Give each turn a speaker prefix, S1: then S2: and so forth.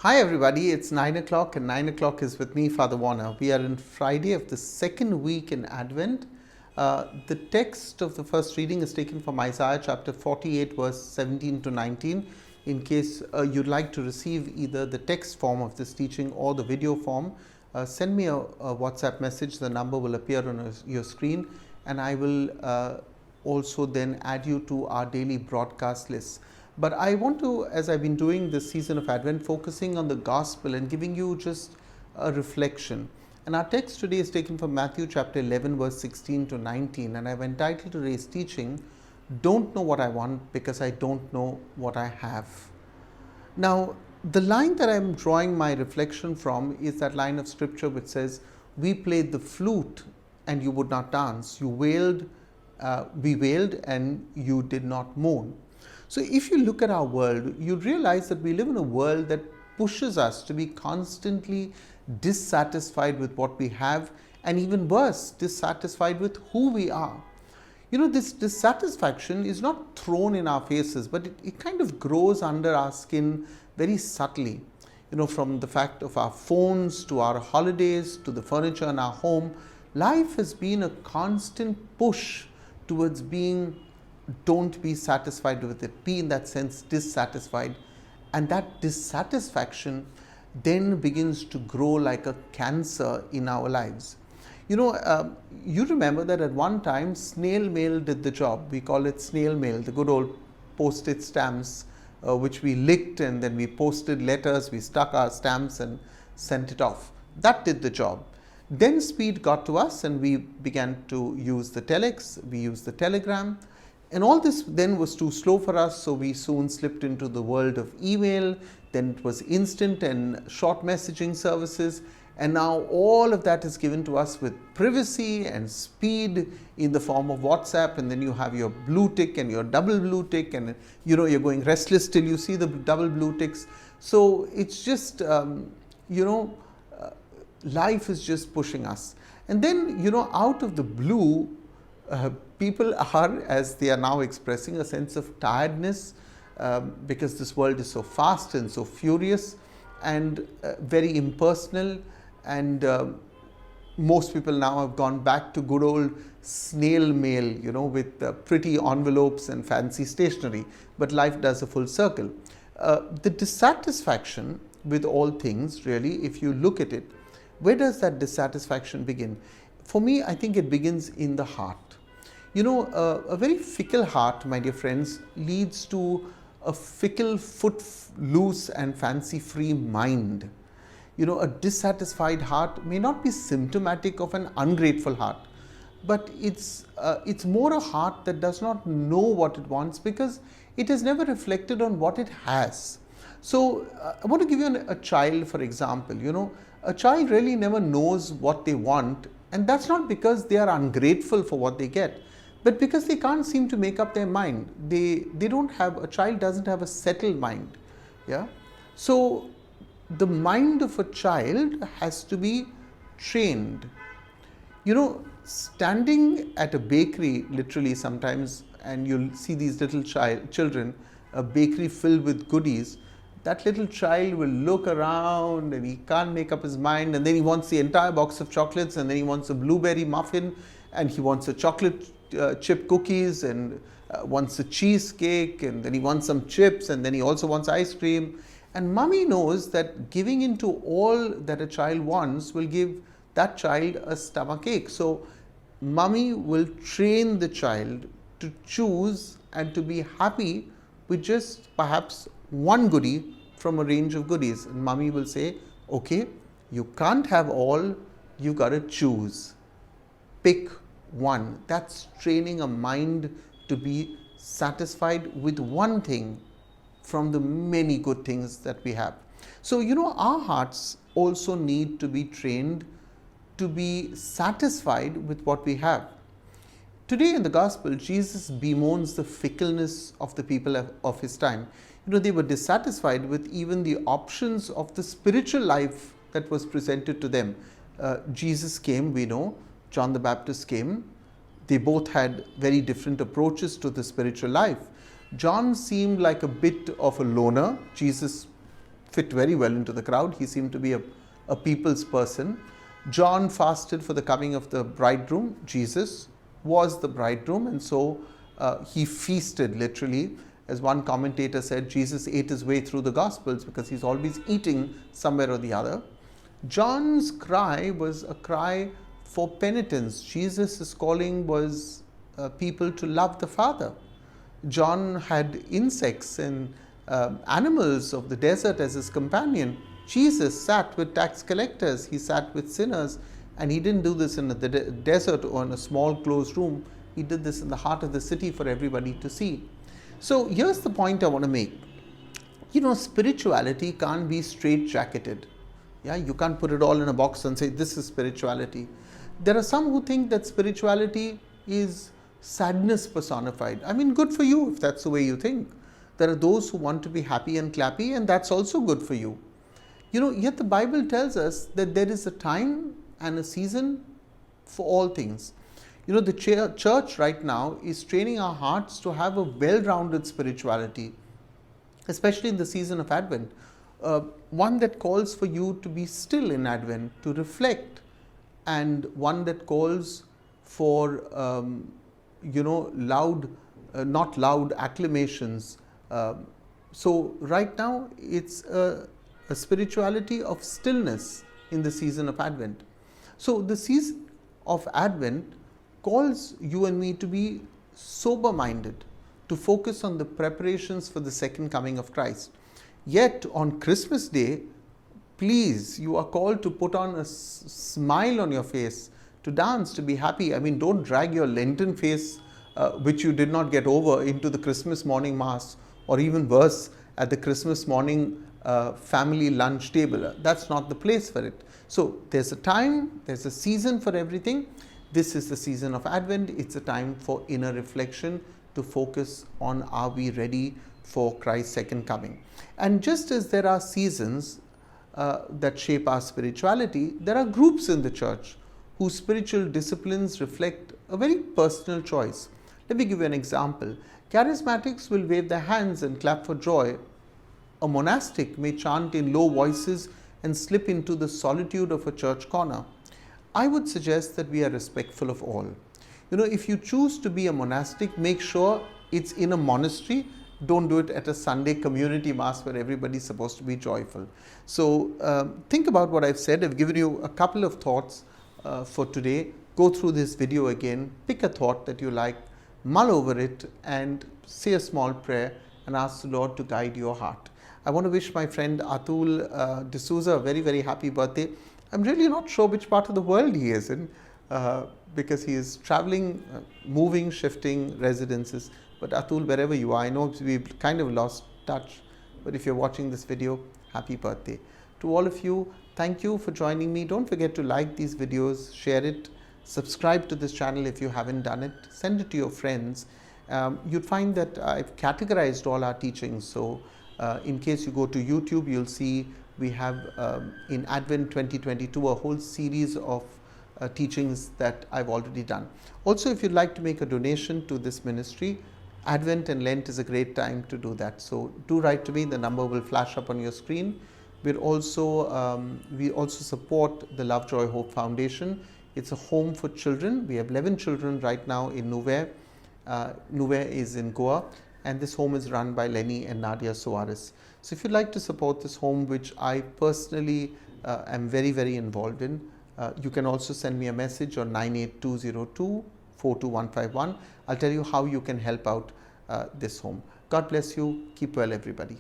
S1: Hi everybody, it's 9 o'clock and 9 o'clock is with me, Father Warner. We are in Friday of the second week in Advent. The text of the first reading is taken from Isaiah chapter 48 verse 17 to 19. In case you'd like to receive either the text form of this teaching or the video form, send me a WhatsApp message. The number will appear on your screen, and I will also then add you to our daily broadcast list. But I want to, as I've been doing this season of Advent, focusing on the gospel and giving you just a reflection. And our text today is taken from Matthew chapter 11 verse 16 to 19, and I've entitled today's teaching, Don't Know What I Want Because I Don't Know What I Have. Now, the line that I'm drawing my reflection from is that line of scripture which says, we played the flute and you would not dance. We wailed and you did not mourn. So if you look at our world, you realize that we live in a world that pushes us to be constantly dissatisfied with what we have, and even worse, dissatisfied with who we are. You know, this dissatisfaction is not thrown in our faces, but it kind of grows under our skin very subtly. You know, from the fact of our phones to our holidays to the furniture in our home, life has been a constant push towards don't be satisfied with it, be in that sense dissatisfied, and that dissatisfaction then begins to grow like a cancer in our lives. You know, you remember that at one time snail mail did the job. We call it snail mail, the good old postage stamps which we licked, and then we posted letters, we stuck our stamps and sent it off. That did the job. Then speed got to us and we began to use the telex, we used the telegram. And all this then was too slow for us, so we soon slipped into the world of email. Then it was instant and short messaging services, and now all of that is given to us with privacy and speed in the form of WhatsApp. And then you have your blue tick and your double blue tick, and you know, you're going restless till you see the double blue ticks. So it's just life is just pushing us. And then, you know, out of the blue, people are, as they are now expressing, a sense of tiredness because this world is so fast and so furious and very impersonal, and most people now have gone back to good old snail mail, you know, with pretty envelopes and fancy stationery, but life does a full circle. The dissatisfaction with all things, really, if you look at it, where does that dissatisfaction begin? For me, I think it begins in the heart. You know, a very fickle heart, my dear friends, leads to a fickle, foot-loose and fancy-free mind. You know, a dissatisfied heart may not be symptomatic of an ungrateful heart, but it's more a heart that does not know what it wants because it has never reflected on what it has. So, I want to give you a child, for example. You know, a child really never knows what they want, and that's not because they are ungrateful for what they get, but because they can't seem to make up their mind. A child doesn't have a settled mind. Yeah. So the mind of a child has to be trained. You know, standing at a bakery, literally sometimes, and you'll see these little children, a bakery filled with goodies. That little child will look around and he can't make up his mind, and then he wants the entire box of chocolates, and then he wants a blueberry muffin, and he wants a chocolate chip cookies, and wants a cheesecake, and then he wants some chips, and then he also wants ice cream. And mommy knows that giving into all that a child wants will give that child a stomach ache. So mommy will train the child to choose and to be happy with just perhaps one goodie from a range of goodies. And mommy will say, okay, you can't have all, you've got to choose. Pick one. That's training a mind to be satisfied with one thing from the many good things that we have. So, you know, our hearts also need to be trained to be satisfied with what we have. Today in the gospel, Jesus bemoans the fickleness of the people of his time. You know, they were dissatisfied with even the options of the spiritual life that was presented to them. Jesus came, we know, John the Baptist came. They both had very different approaches to the spiritual life. John seemed like a bit of a loner. Jesus fit very well into the crowd. He seemed to be a people's person. John fasted for the coming of the bridegroom. Jesus was the bridegroom, and so he feasted literally. As one commentator said, Jesus ate his way through the Gospels because he's always eating somewhere or the other. John's cry was a cry for penitence. Jesus' calling was people to love the Father. John had insects and animals of the desert as his companion. Jesus sat with tax collectors, he sat with sinners, and he didn't do this in the desert or in a small closed room. He did this in the heart of the city for everybody to see. So here's the point I want to make. Spirituality can't be straight-jacketed. You can't put it all in a box and say this is spirituality. There are some who think that spirituality is sadness personified. I mean, good for you if that's the way you think. There are those who want to be happy and clappy, and that's also good for you. Yet the Bible tells us that there is a time and a season for all things. The church right now is training our hearts to have a well-rounded spirituality, especially in the season of Advent. One that calls for you to be still in Advent, to reflect, and one that calls for not loud acclamations. So right now it's a spirituality of stillness in the season of Advent. So the season of Advent calls you and me to be sober-minded, to focus on the preparations for the second coming of Christ. Yet on Christmas Day, please, you are called to put on a smile on your face, to dance, to be happy. I mean, don't drag your Lenten face, which you did not get over, into the Christmas morning Mass, or even worse, at the Christmas morning family lunch table. That's not the place for it. So there's a time, there's a season for everything. This is the season of Advent. It's a time for inner reflection, to focus on, are we ready for Christ's second coming? And just as there are seasons that shape our spirituality, there are groups in the church whose spiritual disciplines reflect a very personal choice. Let me give you an example. Charismatics will wave their hands and clap for joy. A monastic may chant in low voices and slip into the solitude of a church corner. I would suggest that we are respectful of all. If you choose to be a monastic, make sure it's in a monastery. Don't do it at a Sunday community mass where everybody's supposed to be joyful. So think about what I've said. I've given you a couple of thoughts for today. Go through this video again, pick a thought that you like, mull over it, and say a small prayer and ask the Lord to guide your heart. I want to wish my friend Atul D'Souza a very, very happy birthday. I'm really not sure which part of the world he is in, because he is traveling, moving, shifting residences. But Atul, wherever you are, I know we've kind of lost touch, but if you're watching this video, happy birthday. To all of you, thank you for joining me. Don't forget to like these videos, share it, subscribe to this channel if you haven't done it, send it to your friends. You'd find that I've categorized all our teachings. So in case you go to YouTube, you'll see we have in Advent 2022 a whole series of teachings that I've already done. Also, if you'd like to make a donation to this ministry, Advent and Lent is a great time to do that. So do write to me. The number will flash up on your screen. We also support the Love, Joy, Hope Foundation. It's a home for children. We have 11 children right now in Nuvei. Nuvei is in Goa, and this home is run by Lenny and Nadia Soares. So if you'd like to support this home, which I personally am very, very involved in, you can also send me a message on 98202 42151. I'll tell you how you can help out this home. God bless you. Keep well, everybody.